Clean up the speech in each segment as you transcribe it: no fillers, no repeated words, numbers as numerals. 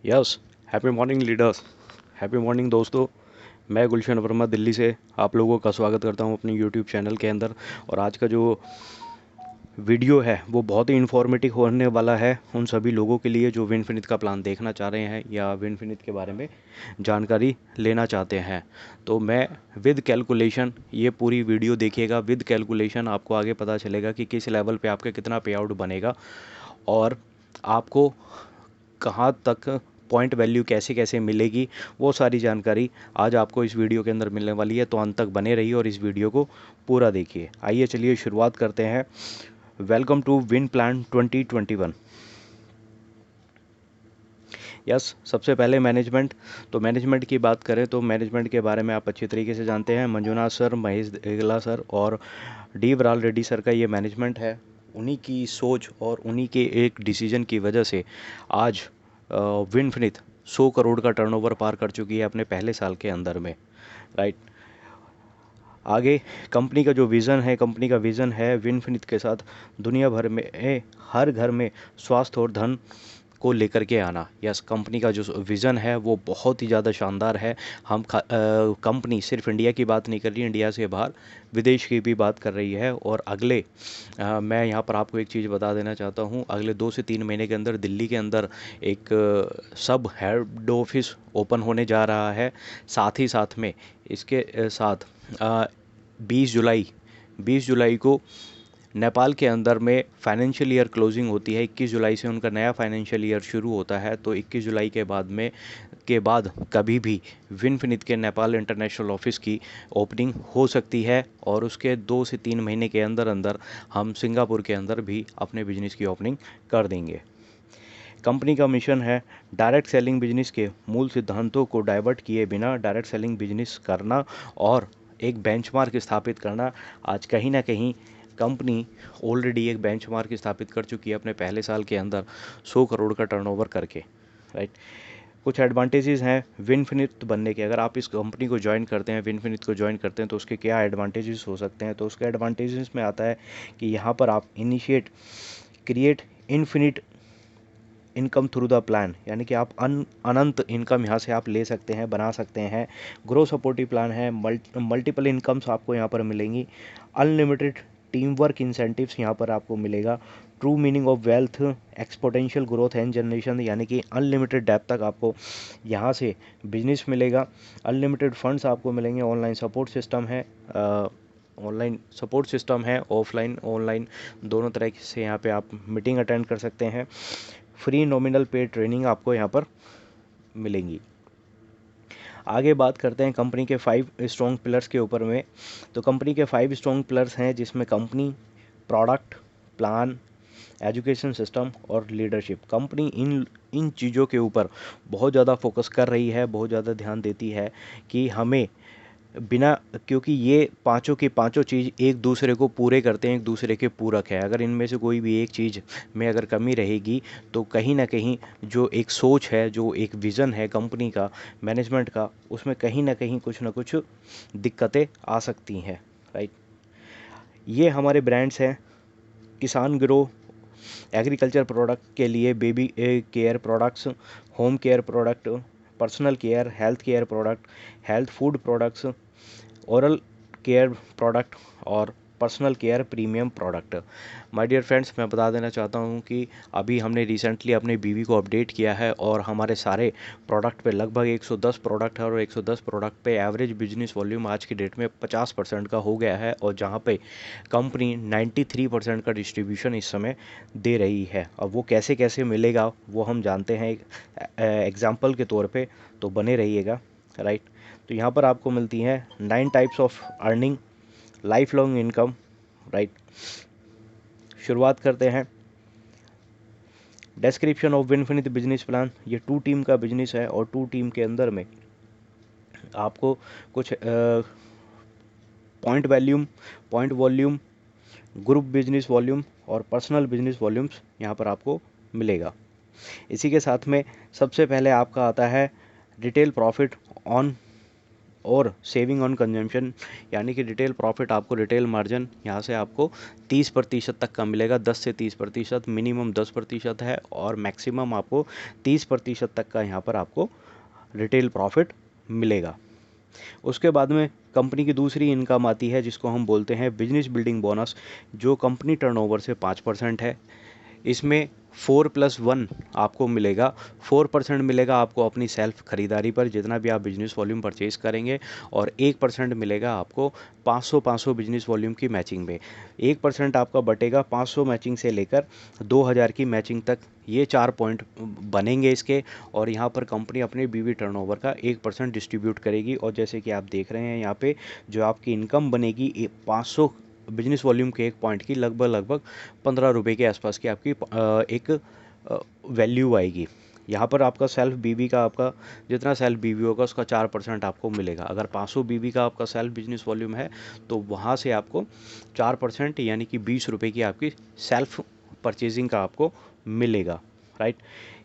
Yes. Happy morning leaders. Happy morning दोस्तों। मैं गुलशन वर्मा दिल्ली से आप लोगों का स्वागत करता हूं अपने यूट्यूब चैनल के अंदर। और आज का जो वीडियो है वो बहुत ही इन्फॉर्मेटिव होने वाला है उन सभी लोगों के लिए जो विनफिनिट का प्लान देखना चाह रहे हैं या विनफिनिट के बारे में जानकारी लेना चाहते हैं। तो मैं विद कैलकुलेशन ये पूरी वीडियो देखिएगा। विद कैलकुलेशन आपको आगे पता चलेगा कि किस लेवल पे आपका कितना पे आउट बनेगा और आपको कहाँ तक पॉइंट वैल्यू कैसे कैसे मिलेगी, वो सारी जानकारी आज आपको इस वीडियो के अंदर मिलने वाली है। तो अंत तक बने रहिए और इस वीडियो को पूरा देखिए। आइए चलिए शुरुआत करते हैं। Welcome to win plan 2021। Yes. सबसे पहले मैनेजमेंट। तो मैनेजमेंट की बात करें तो मैनेजमेंट के बारे में आप अच्छी तरीके से जानते हैं। मंजुनाथ सर, महेश देगला सर और डी वराल रेड्डी सर का ये मैनेजमेंट है। उन्हीं की सोच और उन्हीं के एक डिसीजन की वजह से आज विनफिनिट 100 करोड़ का टर्नओवर पार कर चुकी है अपने पहले साल के अंदर में। राइट। आगे कंपनी का विज़न है विनफिनिट के साथ दुनिया भर में हर घर में स्वास्थ्य और धन को लेकर के आना। यस, कंपनी का जो विज़न है वो बहुत ही ज़्यादा शानदार है। कंपनी सिर्फ इंडिया की बात नहीं कर रही, इंडिया से बाहर विदेश की भी बात कर रही है। और मैं यहाँ पर आपको एक चीज़ बता देना चाहता हूँ। अगले 2 से 3 महीने के अंदर दिल्ली के अंदर एक सब हेड ऑफिस ओपन होने जा रहा है। साथ ही साथ में इसके साथ 20 जुलाई को नेपाल के अंदर में फाइनेंशियल ईयर क्लोजिंग होती है। 21 जुलाई से उनका नया फाइनेंशियल ईयर शुरू होता है। तो 21 जुलाई के बाद कभी भी विनफिनिट के नेपाल इंटरनेशनल ऑफिस की ओपनिंग हो सकती है। और उसके 2 से 3 महीने के अंदर अंदर हम सिंगापुर के अंदर भी अपने बिजनेस की ओपनिंग कर देंगे। कंपनी का मिशन है डायरेक्ट सेलिंग बिजनेस के मूल सिद्धांतों को डाइवर्ट किए बिना डायरेक्ट सेलिंग बिजनेस करना और एक बेंचमार्क स्थापित करना। आज कहीं ना कहीं कंपनी ऑलरेडी एक बेंचमार्क स्थापित कर चुकी है अपने पहले साल के अंदर 100 करोड़ का टर्नओवर करके। राइट। कुछ एडवांटेजेस हैं विनफिनिट बनने के। अगर आप इस कंपनी को ज्वाइन करते हैं, विनफिनिट को ज्वाइन करते हैं, तो उसके क्या एडवांटेजेस हो सकते हैं। तो उसके एडवांटेजेस में आता है कि यहाँ पर आप create infinite income through the plan, यानी कि आप अनंत इनकम यहाँ से आप ले सकते हैं, बना सकते हैं। ग्रो सपोर्टिव प्लान है। मल्टीपल इनकम्स आपको यहाँ पर मिलेंगी। अनलिमिटेड टीम वर्क इंसेंटिव्स यहाँ पर आपको मिलेगा। True meaning of wealth exponential growth and generation, यानी कि अनलिमिटेड डेप्थ तक आपको यहाँ से बिजनेस मिलेगा। अनलिमिटेड फंड्स आपको मिलेंगे। ऑनलाइन सपोर्ट सिस्टम है, ऑफलाइन ऑनलाइन दोनों तरह से यहाँ पे आप मीटिंग अटेंड कर सकते हैं। फ्री नॉमिनल पे ट्रेनिंग आपको यहाँ पर मिलेंगी। आगे बात करते हैं कंपनी के 5 स्ट्रॉन्ग पिलर्स के ऊपर में। तो कंपनी के 5 स्ट्रॉन्ग पिलर्स हैं जिसमें company, product, plan, education system और लीडरशिप। कंपनी इन इन चीज़ों के ऊपर बहुत ज़्यादा फोकस कर रही है, बहुत ज़्यादा ध्यान देती है कि हमें बिना, क्योंकि ये पांचों की पांचों चीज़ एक दूसरे को पूरे करते हैं, एक दूसरे के पूरक है। अगर इनमें से कोई भी एक चीज़ में अगर कमी रहेगी तो कहीं ना कहीं जो एक सोच है, जो एक विज़न है कंपनी का, मैनेजमेंट का, उसमें कहीं ना कुछ दिक्कतें आ सकती हैं। राइट। ये हमारे ब्रांड्स हैं। किसान ग्रो एग्रीकल्चर प्रोडक्ट के लिए baby care products, home care product, personal care, health care product, health food products, oral care product और personal care premium product. My dear friends, मैं बता देना चाहता हूँ कि अभी हमने रिसेंटली अपने बीवी को अपडेट किया है और हमारे सारे प्रोडक्ट पे लगभग 110 प्रोडक्ट है और 110 प्रोडक्ट पे एवरेज बिजनेस वॉल्यूम आज की डेट में 50% का हो गया है। और जहाँ पे कंपनी 93% का डिस्ट्रीब्यूशन इस समय दे रही है। अब वो कैसे कैसे मिलेगा वो हम जानते हैं एक एग्जाम्पल के तौर पे, तो बने रहिएगा। राइट। तो यहाँ पर आपको मिलती हैं 9 types of earning, life long income. Right. शुरुआत करते हैं। Description of Winfinite business plan. ये 2 टीम का बिजनेस है और 2 टीम के अंदर में आपको कुछ point volume, group business volume और पर्सनल बिजनेस वॉल्यूम्स यहाँ पर आपको मिलेगा। इसी के साथ में सबसे पहले आपका आता है रिटेल प्रॉफिट ऑन और सेविंग ऑन कंजम्पशन यानी कि रिटेल प्रॉफिट आपको रिटेल मार्जिन यहाँ से आपको 30% तक का मिलेगा। 10 से 30%, मिनिमम 10% है और मैक्सिमम आपको 30% तक का यहाँ पर आपको रिटेल प्रॉफिट मिलेगा। उसके बाद में कंपनी की दूसरी इनकम आती है जिसको हम बोलते हैं बिजनेस बिल्डिंग बोनस, जो कंपनी टर्नओवर से 5% है। इसमें 4+1 आपको मिलेगा। 4% मिलेगा आपको अपनी सेल्फ खरीदारी पर जितना भी आप बिजनेस वॉल्यूम परचेज करेंगे, और 1% मिलेगा आपको 500 बिजनेस वॉल्यूम की मैचिंग में। 1% आपका बटेगा 500 मैचिंग से लेकर 2000 की मैचिंग तक। ये 4 पॉइंट बनेंगे इसके, और यहाँ पर कंपनी अपने बीवी टर्नओवर का 1% डिस्ट्रीब्यूट करेगी। और जैसे कि आप देख रहे हैं यहाँ पे जो आपकी इनकम बनेगी 500 बिजनेस वॉल्यूम के 1 पॉइंट की लगभग 15 रुपये के आसपास की आपकी एक वैल्यू आएगी। यहाँ पर आपका सेल्फ बीवी का आपका जितना सेल्फ बीवी होगा उसका 4% आपको मिलेगा। अगर 500 बीवी का आपका सेल्फ बिजनेस वॉल्यूम है तो वहाँ से आपको 4% यानी कि 20 रुपये की आपकी सेल्फ परचेजिंग का आपको मिलेगा, राइट।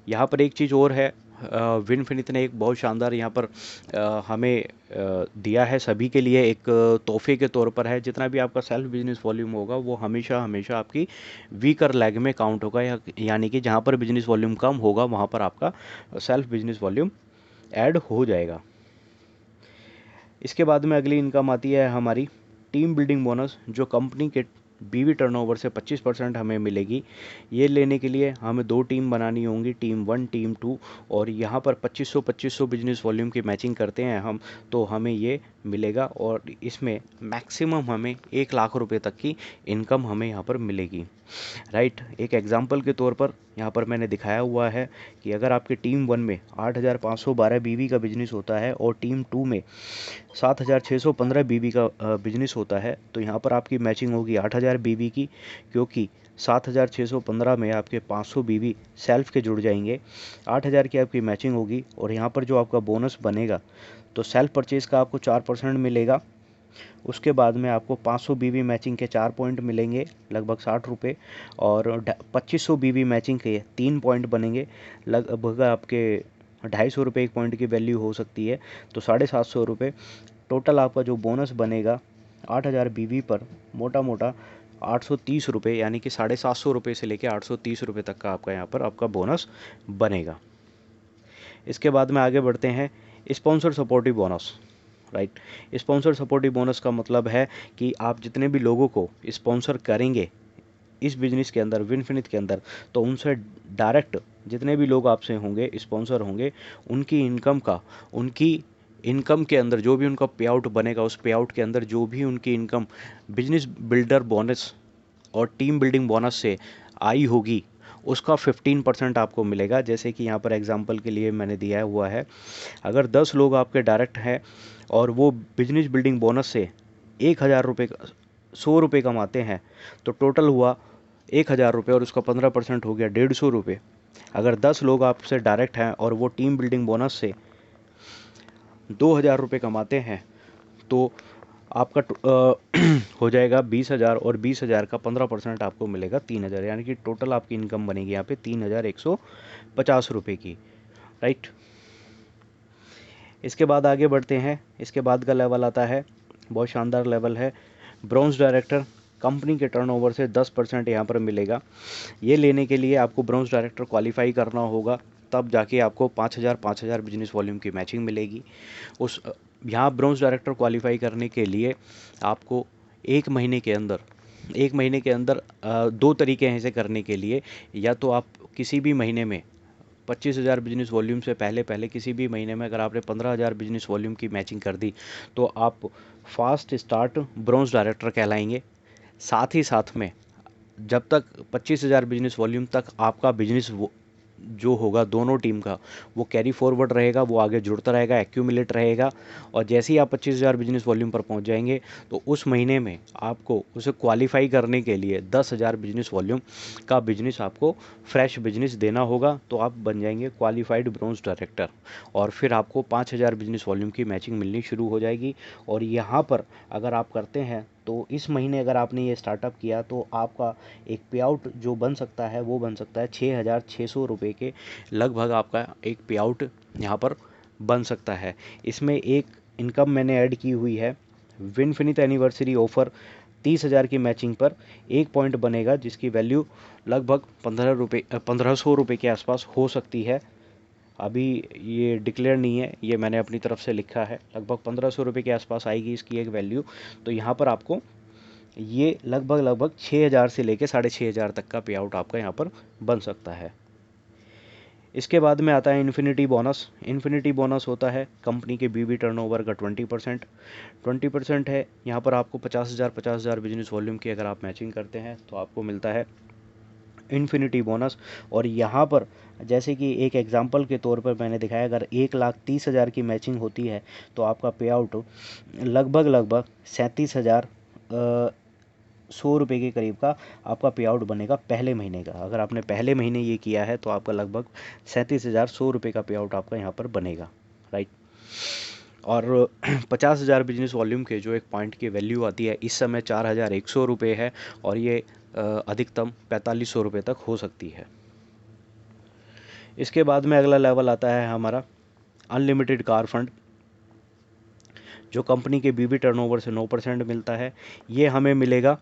यहाँ पर एक चीज़ और है, विनफिनिट ने एक बहुत शानदार यहाँ पर हमें दिया है सभी के लिए, एक तोहफे के तौर पर है। जितना भी आपका सेल्फ बिजनेस वॉल्यूम होगा वो हमेशा हमेशा आपकी वीकर लेग में काउंट होगा, यानी कि जहाँ पर बिजनेस वॉल्यूम कम होगा वहाँ पर आपका सेल्फ बिजनेस वॉल्यूम ऐड हो जाएगा। इसके बाद में अगली इनकम आती है हमारी टीम बिल्डिंग बोनस, जो कंपनी के बीवी टर्नओवर से 25% हमें मिलेगी। ये लेने के लिए हमें 2 टीम बनानी होंगी, टीम 1 टीम 2, और यहाँ पर 2500 बिजनेस वॉल्यूम की मैचिंग करते हैं हम तो हमें ये मिलेगा। और इसमें मैक्सिमम हमें 1 लाख रुपए तक की इनकम हमें यहाँ पर मिलेगी, राइट। एक एग्जांपल के तौर पर यहाँ पर मैंने दिखाया हुआ है कि अगर आपकी टीम 1 में 8512 बीवी का बिजनेस होता है और टीम 2 में 7615 बीवी का बिजनेस होता है, तो यहाँ पर आपकी मैचिंग होगी 8000 बीवी की, क्योंकि 7615 में आपके 500 बीवी सेल्फ के जुड़ जाएंगे। 8000 की आपकी मैचिंग होगी, और यहाँ पर जो आपका बोनस बनेगा तो सेल्फ परचेज का आपको 4% मिलेगा। उसके बाद में आपको 500 बीवी मैचिंग के 4 पॉइंट मिलेंगे लगभग 60 रुपये, और 2500 बीवी मैचिंग के 3 पॉइंट बनेंगे लगभग आपके 250 रुपये 1 पॉइंट की वैल्यू हो सकती है, तो 750 रुपये। टोटल आपका जो बोनस बनेगा 8000 बीवी पर मोटा मोटा 830 रुपये, यानी कि 750 रुपये से लेकर 830 रुपये तक का आपका यहाँ पर आपका बोनस बनेगा। इसके बाद में आगे बढ़ते हैं sponsor supportive bonus, right. Sponsor supportive bonus का मतलब है कि आप जितने भी लोगों को स्पॉन्सर करेंगे इस बिज़नेस के अंदर, विनफिनिट के अंदर, तो उनसे डायरेक्ट जितने भी लोग आपसे होंगे स्पॉन्सर होंगे, उनकी इनकम के अंदर जो भी उनका पे आउट बनेगा, उस पे आउट के अंदर जो भी उनकी इनकम बिजनेस बिल्डर बोनस और टीम बिल्डिंग बोनस से आई होगी उसका 15% आपको मिलेगा। जैसे कि यहाँ पर एग्जांपल के लिए मैंने दिया हुआ है, अगर 10 लोग आपके डायरेक्ट हैं और वो बिजनेस बिल्डिंग बोनस से 1000 रुपये 100 रुपये कमाते हैं, तो टोटल हुआ 1000 रुपये और उसका 15% हो गया 150 रुपये। अगर 10 लोग आपसे डायरेक्ट हैं और वो टीम बिल्डिंग बोनस से 2000 रुपये कमाते हैं, तो आपका हो जाएगा 20,000, और 20,000 का 15% आपको मिलेगा 3,000, यानी कि टोटल आपकी इनकम बनेगी यहाँ पे 3,150 रुपये की, राइट। इसके बाद आगे बढ़ते हैं। इसके बाद का लेवल आता है, बहुत शानदार लेवल है, ब्रॉन्ज डायरेक्टर। कंपनी के टर्नओवर से 10% यहाँ पर मिलेगा। ये लेने के लिए आपको ब्रॉन्ज डायरेक्टर क्वालिफाई करना होगा, तब जाके आपको 5,000 बिजनेस वॉल्यूम की मैचिंग मिलेगी। यहाँ ब्रॉन्ज डायरेक्टर क्वालिफाई करने के लिए आपको एक महीने के अंदर 2 तरीके हैं इसे करने के लिए। या तो आप किसी भी महीने में 25,000 बिजनेस वॉल्यूम से पहले किसी भी महीने में अगर आपने 15,000 बिजनेस वॉल्यूम की मैचिंग कर दी तो आप फास्ट स्टार्ट ब्रॉन्ज डायरेक्टर कहलाएंगे। साथ ही साथ में जब तक 25,000 बिजनेस वॉल्यूम तक आपका बिजनेस जो होगा दोनों टीम का वो कैरी फॉरवर्ड रहेगा, वो आगे जुड़ता रहेगा, एक्यूमुलेट रहेगा। और जैसे ही आप 25,000 बिजनेस वॉल्यूम पर पहुंच जाएंगे तो उस महीने में आपको उसे क्वालिफाई करने के लिए 10,000 बिजनेस वॉल्यूम का बिजनेस आपको फ्रेश बिजनेस देना होगा, तो आप बन जाएंगे क्वालिफाइड ब्रॉन्ज डायरेक्टर। और फिर आपको 5,000 बिजनेस वॉल्यूम की मैचिंग मिलनी शुरू हो जाएगी। और यहाँ पर अगर आप करते हैं तो इस महीने अगर आपने ये स्टार्टअप किया तो आपका एक पे आउट जो बन सकता है वो बन सकता है 6,600 रुपये के लगभग आपका एक पे आउट यहाँ पर बन सकता है। इसमें एक इनकम मैंने ऐड की हुई है। विनफिनिट एनिवर्सरी ऑफ़र 30,000 की मैचिंग पर 1 पॉइंट बनेगा, जिसकी वैल्यू लगभग 1500 रुपये के आसपास हो सकती है। अभी ये डिक्लेयर नहीं है, ये मैंने अपनी तरफ से लिखा है। लगभग 1500 रुपये के आसपास आएगी इसकी एक वैल्यू। तो यहाँ पर आपको ये लगभग 6000 से लेके 6500 तक का पे आउट आपका यहाँ पर बन सकता है। इसके बाद में आता है इन्फिनिटी बोनस। इन्फिनिटी बोनस होता है कंपनी के बीवी टर्नओवर का 20% है। यहाँ पर आपको 50,000 बिजनेस वॉल्यूम की अगर आप मैचिंग करते हैं तो आपको मिलता है इन्फिनिटी बोनस। और यहाँ पर जैसे कि एक एग्जांपल के तौर पर मैंने दिखाया, अगर 1,30,000 की मैचिंग होती है तो आपका पे आउट लगभग 37,100 रुपये के करीब का आपका पे आउट बनेगा पहले महीने का। अगर आपने पहले महीने ये किया है तो आपका लगभग 37,100 रुपये का पे आउट आपका यहाँ पर बनेगा, राइट। और 50,000 बिजनेस वॉल्यूम के जो एक पॉइंट की वैल्यू आती है इस समय 4,100 रुपये है, और ये अधिकतम 4,500 रुपये तक हो सकती है। इसके बाद में अगला लेवल आता है हमारा अनलिमिटेड कार फंड, जो कंपनी के बीवी टर्नओवर से 9% मिलता है। ये हमें मिलेगा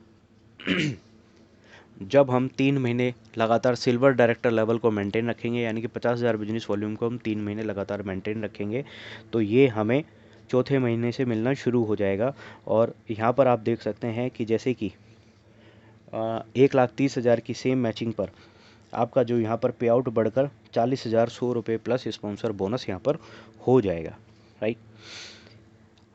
जब हम 3 महीने लगातार सिल्वर डायरेक्टर लेवल को मेंटेन रखेंगे, यानी कि 50,000 बिजनेस वॉल्यूम को हम 3 महीने लगातार मेंटेन रखेंगे, तो ये हमें चौथे महीने से मिलना शुरू हो जाएगा। और यहाँ पर आप देख सकते हैं कि जैसे कि 1,30,000 की सेम मैचिंग पर आपका जो यहाँ पर पे आउट बढ़कर 40,100 रुपये प्लस स्पॉन्सर बोनस यहाँ पर हो जाएगा, राइट।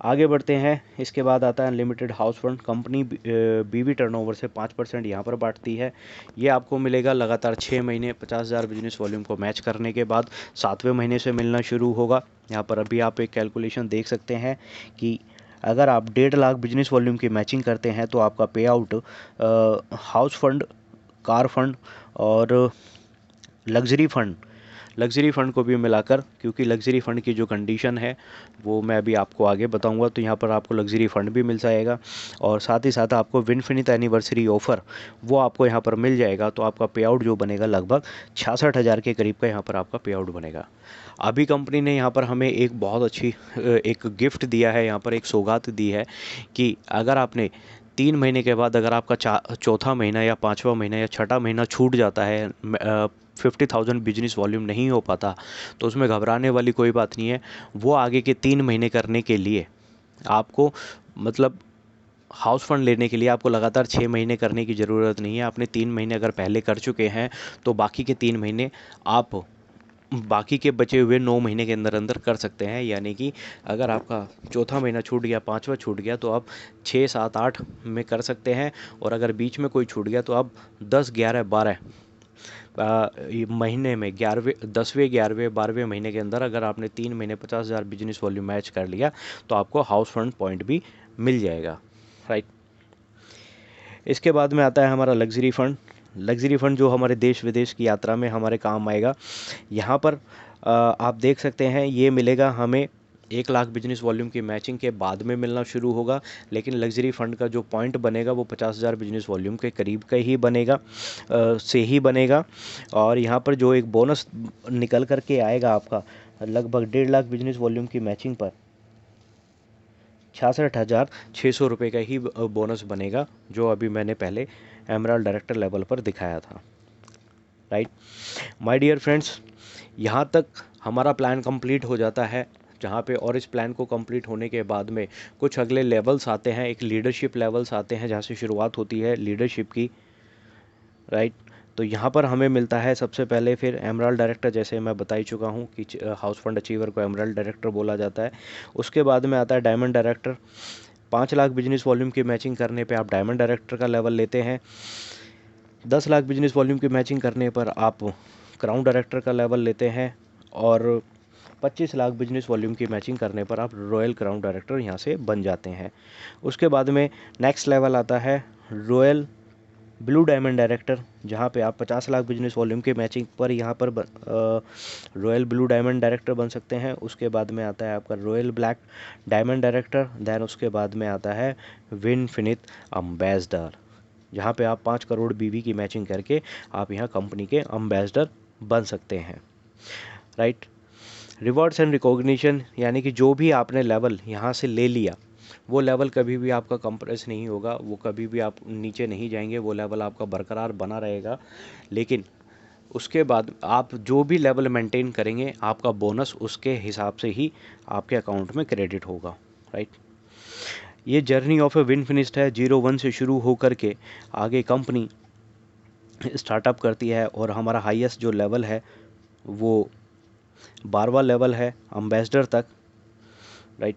आगे बढ़ते हैं। इसके बाद आता है अनलिमिटेड हाउस फंड। कंपनी बीवी टर्नओवर से 5% यहाँ पर बांटती है। ये आपको मिलेगा लगातार 6 महीने 50,000 बिजनेस वॉल्यूम को मैच करने के बाद 7वें महीने से मिलना शुरू होगा। यहाँ पर अभी आप एक कैलकुलेशन देख सकते हैं कि अगर आप 1.5 लाख बिजनेस वॉल्यूम की मैचिंग करते हैं तो आपका पे out house fund, car fund और लग्जरी फंड को भी मिलाकर, क्योंकि लग्जरी फंड की जो कंडीशन है वो मैं अभी आपको आगे बताऊंगा, तो यहाँ पर आपको लग्जरी फंड भी मिल जाएगा। और साथ ही साथ आपको विनफिनिट एनिवर्सरी ऑफ़र वो आपको यहाँ पर मिल जाएगा। तो आपका पे आउट जो बनेगा लगभग 66,000 के करीब का यहाँ पर आपका पे आउट बनेगा। अभी कंपनी ने यहाँ पर हमें एक बहुत अच्छी एक गिफ्ट दिया है, यहाँ पर एक सौगात दी है कि अगर आपने 3 महीने के बाद अगर आपका चौथा महीना या 5वां महीना या 6ठा महीना छूट जाता है, 50,000 बिजनेस वॉल्यूम नहीं हो पाता, तो उसमें घबराने वाली कोई बात नहीं है। वो आगे के 3 महीने करने के लिए आपको, मतलब हाउस फंड लेने के लिए आपको लगातार 6 महीने करने की ज़रूरत नहीं है। आपने 3 महीने अगर पहले कर चुके हैं तो बाकी के 3 महीने आप बाकी के बचे हुए 9 महीने के अंदर अंदर कर सकते हैं। यानी कि अगर आपका चौथा महीना छूट गया, 5वां छूट गया, तो आप 6, 7, 8 में कर सकते हैं। और अगर बीच में कोई छूट गया तो आप 10, 11, 12 महीने में 10वें, 11वें, 12वें महीने के अंदर अगर आपने 3 महीने 50,000 बिजनेस वॉल्यूम मैच कर लिया तो आपको हाउस फंड पॉइंट भी मिल जाएगा, राइट। इसके बाद में आता है हमारा लग्जरी फंड जो हमारे देश विदेश की यात्रा में हमारे काम आएगा। यहाँ पर आप देख सकते हैं ये मिलेगा हमें 1 लाख बिजनेस वॉल्यूम की मैचिंग के बाद में मिलना शुरू होगा। लेकिन लग्जरी फंड का जो पॉइंट बनेगा वो 50,000 बिजनेस वॉल्यूम के करीब का ही बनेगा। और यहाँ पर जो एक बोनस निकल कर के आएगा आपका लगभग 1.5 लाख बिजनेस वॉल्यूम की मैचिंग पर 66,600 रुपये का ही बोनस बनेगा, जो अभी मैंने पहले एमराल्ड डायरेक्टर लेवल पर दिखाया था, राइट। माय डियर फ्रेंड्स, यहाँ तक हमारा प्लान कंप्लीट हो जाता है, जहाँ पे और इस प्लान को कंप्लीट होने के बाद में कुछ अगले लेवल्स आते हैं, एक लीडरशिप लेवल्स आते हैं, जहाँ से शुरुआत होती है लीडरशिप की, राइट। तो यहाँ पर हमें मिलता है सबसे पहले फिर एमराल्ड डायरेक्टर, जैसे मैं बता ही चुका हूँ कि हाउस फंड अचीवर को एमराल्ड डायरेक्टर बोला जाता है। उसके बाद में आता है diamond director. 5 lakh business volume की मैचिंग करने पे आप डायमंड डायरेक्टर का लेवल लेते हैं। 10 लाख बिजनेस वॉल्यूम की मैचिंग करने पर आप क्राउन डायरेक्टर का लेवल लेते हैं। और 25 लाख बिजनेस वॉल्यूम की मैचिंग करने पर आप रॉयल क्राउन डायरेक्टर यहाँ से बन जाते हैं। उसके बाद में नेक्स्ट लेवल आता है रॉयल ब्लू डायमंड डायरेक्टर, जहाँ पे आप 50 लाख बिजनेस वॉल्यूम के मैचिंग पर यहाँ पर रॉयल ब्लू डायमंड डायरेक्टर बन सकते हैं। उसके बाद में आता है आपका royal black diamond director. Then उसके बाद में आता है विनफिनिट एम्बेसडर, जहाँ पे आप 5 करोड़ बीवी की मैचिंग करके आप यहाँ कंपनी के एम्बेसडर बन सकते हैं, राइट। रिवॉर्ड्स एंड रिकॉग्निशन, यानी कि जो भी आपने लेवल यहाँ से ले लिया वो लेवल कभी भी आपका कंप्रेस नहीं होगा, वो कभी भी आप नीचे नहीं जाएंगे, वो लेवल आपका बरकरार बना रहेगा। लेकिन उसके बाद आप जो भी लेवल मेंटेन करेंगे आपका बोनस उसके हिसाब से ही आपके अकाउंट में क्रेडिट होगा, राइट। ये journey of a win finished है, 0-1 से शुरू होकर के आगे कंपनी स्टार्टअप करती है और हमारा हाईएस्ट जो लेवल है वो 12वां लेवल है एम्बेसडर तक, राइट।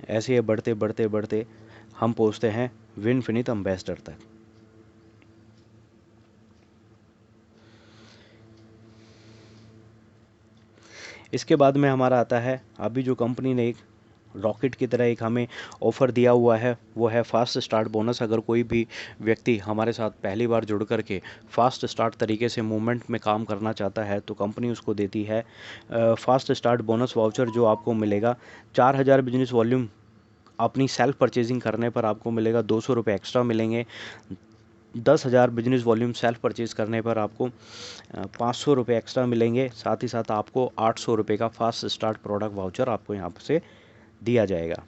ऐसे ही बढ़ते बढ़ते बढ़ते हम पहुंचते हैं विन फिनित एम्बेसडर तक। इसके बाद में हमारा आता है, अभी जो कंपनी ने एक रॉकेट की तरह एक हमें ऑफ़र दिया हुआ है वो है फास्ट स्टार्ट बोनस। अगर कोई भी व्यक्ति हमारे साथ पहली बार जुड़ कर के फास्ट स्टार्ट तरीके से मूवमेंट में काम करना चाहता है तो कंपनी उसको देती है फास्ट स्टार्ट बोनस वाउचर, जो आपको मिलेगा 4000 बिजनेस वॉल्यूम अपनी सेल्फ परचेजिंग करने पर आपको मिलेगा 200 रुपये एक्स्ट्रा मिलेंगे। 10,000 बिजनेस वॉल्यूम सेल्फ परचेज करने पर आपको 500 रुपये एक्स्ट्रा मिलेंगे। साथ ही साथ आपको 800 रुपये का फास्ट स्टार्ट प्रोडक्ट वाउचर आपको यहाँ से दिया जाएगा।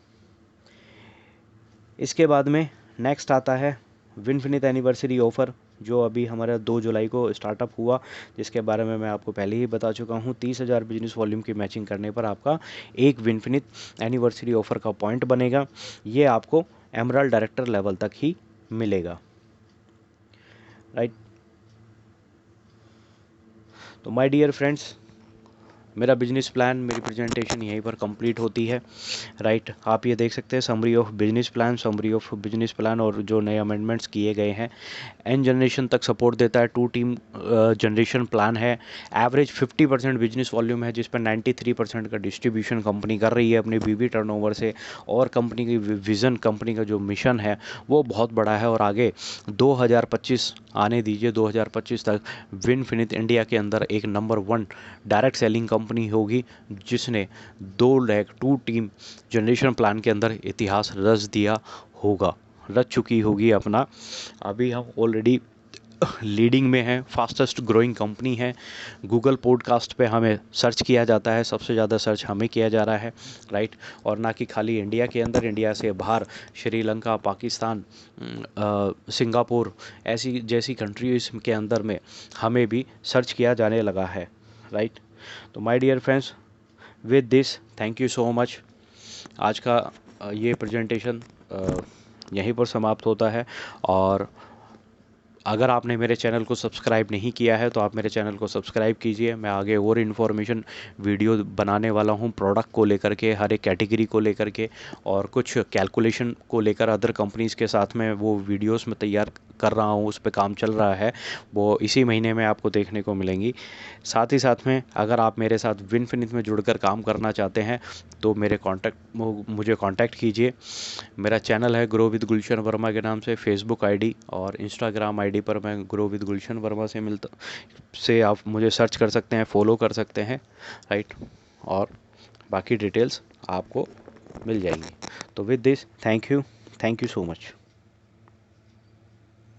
इसके बाद में नेक्स्ट आता है विनफिनिट एनिवर्सरी ऑफ़र, जो अभी हमारा 2 जुलाई को स्टार्टअप हुआ, जिसके बारे में मैं आपको पहले ही बता चुका हूँ। 30,000 बिजनेस वॉल्यूम की मैचिंग करने पर आपका एक विनफिनिट एनिवर्सरी ऑफ़र का पॉइंट बनेगा। ये आपको एमराल्ड डायरेक्टर लेवल तक ही मिलेगा, राइट। तो माय डियर फ्रेंड्स, मेरा बिजनेस प्लान, मेरी प्रेजेंटेशन यहीं पर कंप्लीट होती है, राइट। आप ये देख सकते हैं समरी ऑफ बिजनेस प्लान और जो नए अमेंडमेंट्स किए गए हैं। एन जनरेशन तक सपोर्ट देता है, 2 टीम जनरेशन प्लान है। एवरेज 50% बिजनेस वॉल्यूम है, जिस पर 93% का डिस्ट्रीब्यूशन कंपनी कर रही है अपने बीबी टर्नओवर से। और कंपनी की विज़न, कंपनी का जो मिशन है वो बहुत बड़ा है। और आगे 2025 आने दीजिए, 2025 तक विनफिनिट इंडिया के अंदर एक नंबर 1 डायरेक्ट सेलिंग कंपनी होगी, जिसने 2 टीम जनरेशन प्लान के अंदर इतिहास रच चुकी होगी अपना। अभी हम ऑलरेडी लीडिंग में है, फास्टेस्ट ग्रोइंग कंपनी है। गूगल पॉडकास्ट पे हमें सर्च किया जाता है, सबसे ज़्यादा सर्च हमें किया जा रहा है, राइट। और ना कि खाली इंडिया के अंदर, इंडिया से बाहर श्रीलंका, पाकिस्तान, सिंगापुर ऐसी जैसी कंट्रीज़ के अंदर में हमें भी सर्च किया जाने लगा है, राइट। तो my dear friends, with this thank you so much. आज का ये प्रेजेंटेशन यहीं पर समाप्त होता है। और अगर आपने मेरे चैनल को सब्सक्राइब नहीं किया है तो आप मेरे चैनल को सब्सक्राइब कीजिए। मैं आगे और इन्फॉर्मेशन वीडियो बनाने वाला हूं, प्रोडक्ट को लेकर के, हर एक कैटेगरी को लेकर के, और कुछ कैलकुलेशन को लेकर अदर कंपनीज़ के साथ में वो वीडियोस में तैयार कर रहा हूं, उस पर काम चल रहा है, वो इसी महीने में आपको देखने को मिलेंगी। साथ ही साथ में अगर आप मेरे साथ विनफिनिट में जुड़कर काम करना चाहते हैं तो मुझे कांटेक्ट कीजिए। मेरा चैनल है ग्रो विद गुलशन वर्मा के नाम से, फेसबुक आईडी और इंस्टाग्राम आईडी पर मैं ग्रो विद गुलशन वर्मा से आप मुझे सर्च कर सकते हैं, फॉलो कर सकते हैं, राइट। और बाकी डिटेल्स आपको मिल जाएंगी। तो with this thank you so much.